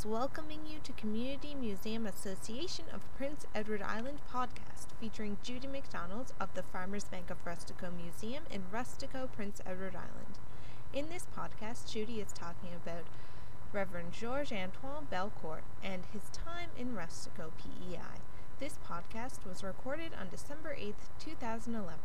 is welcoming you to Community Museum Association of Prince Edward Island podcast, featuring Judy McDonald of the Farmers Bank of Rustico Museum in Rustico, Prince Edward Island. In this podcast, Judy is talking about Reverend Georges-Antoine Belcourt and his time in Rustico, PEI. This podcast was recorded on December 8th, 2011.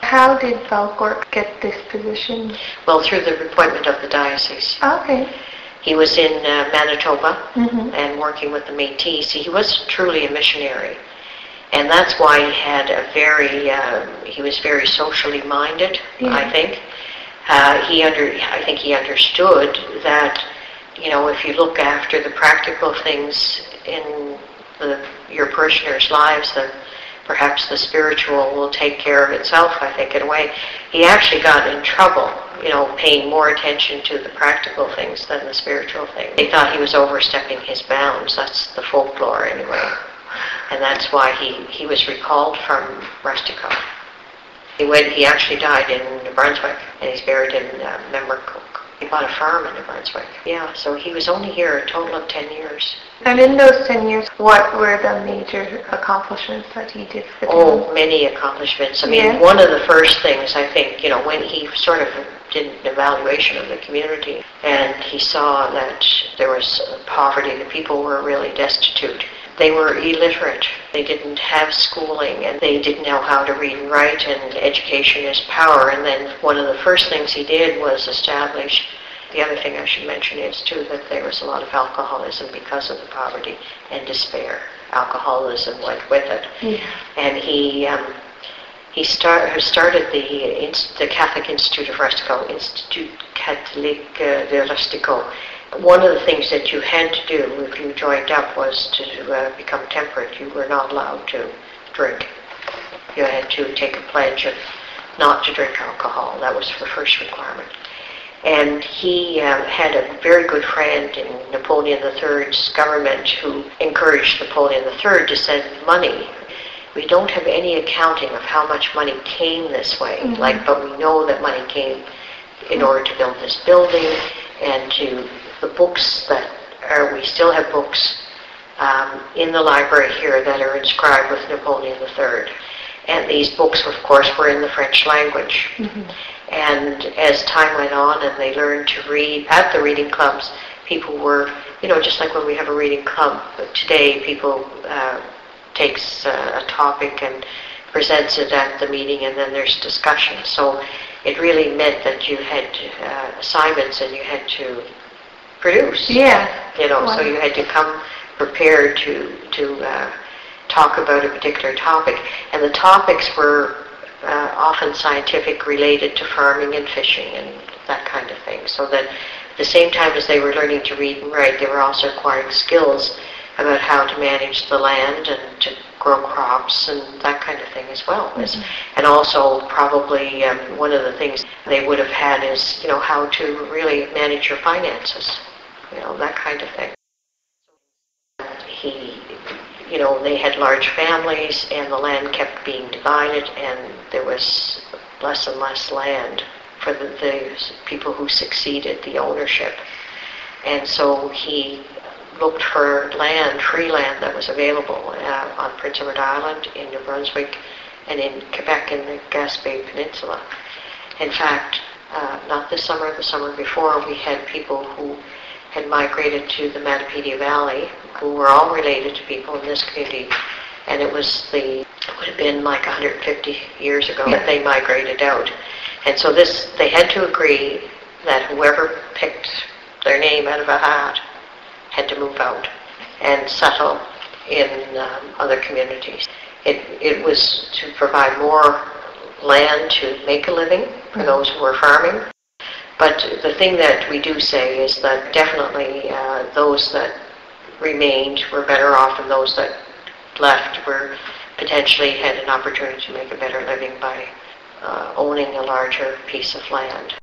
How did Belcourt get this position? Well, through the appointment of the diocese. Okay. He was in Manitoba and working with the Métis. He was truly a missionary. And that's why he had he was very socially minded, I think. I think he understood that, if you look after the practical things in your parishioners' lives, that perhaps the spiritual will take care of itself, I think, in a way. He actually got in trouble, paying more attention to the practical things than the spiritual things. They thought he was overstepping his bounds. That's the folklore, anyway. And that's why he was recalled from Rustico. He actually died in New Brunswick, and he's buried in Memricook. He bought a farm in New Brunswick. Yeah, so he was only here a total of 10 years. And in those 10 years, what were the major accomplishments that he did for them? Oh, many accomplishments. I mean, one of the first things, I think, when he sort of did an evaluation of the community, and he saw that there was poverty, the people were really destitute. They were illiterate. They didn't have schooling, and they didn't know how to read and write, and education is power. And then one of the first things he did was establish, the other thing I should mention is, too, that there was a lot of alcoholism because of the poverty and despair. Alcoholism went with it. Yeah. And he started the Catholic Institute of Rustico, Institut Catholique de Rustico. One of the things that you had to do if you joined up was to become temperate. You were not allowed to drink. You had to take a pledge of not to drink alcohol. That was the first requirement. And he had a very good friend in Napoleon III's government who encouraged Napoleon III to send money. We don't have any accounting of how much money came this way, but we know that money came in order to build this building and to the books we still have books in the library here that are inscribed with Napoleon III. And these books, of course, were in the French language. And as time went on and they learned to read at the reading clubs, people were, just like when we have a reading club today, people takes a topic and presents it at the meeting, and then there's discussion. So it really meant that you had assignments and you had to produce. Yeah. So you had to come prepared to talk about a particular topic. And the topics were often scientific, related to farming and fishing and that kind of thing. So that at the same time as they were learning to read and write, they were also acquiring skills about how to manage the land and to grow crops and that kind of thing as well. And also probably one of the things they would have had is, how to really manage your finances, that kind of thing. They had large families and the land kept being divided and there was less and less land for the people who succeeded, the ownership. And so he looked for land, free land that was available on Prince Edward Island, in New Brunswick, and in Quebec in the Gaspé Peninsula. In fact, not this summer, the summer before, we had people who had migrated to the Matapedia Valley, who were all related to people in this community, and it would have been like 150 years ago that they migrated out. And so they had to agree that whoever picked their name out of a hat had to move out and settle in other communities. It was to provide more land to make a living for those who were farming. But the thing that we do say is that definitely those that remained were better off, and those that left were potentially had an opportunity to make a better living by owning a larger piece of land.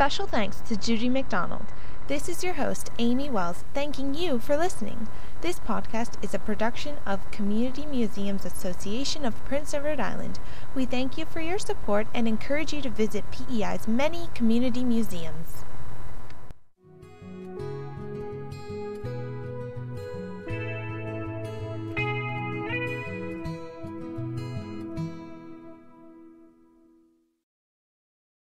Special thanks to Judy McDonald. This is your host, Amy Wells, thanking you for listening. This podcast is a production of Community Museums Association of Prince Edward Island. We thank you for your support and encourage you to visit PEI's many community museums.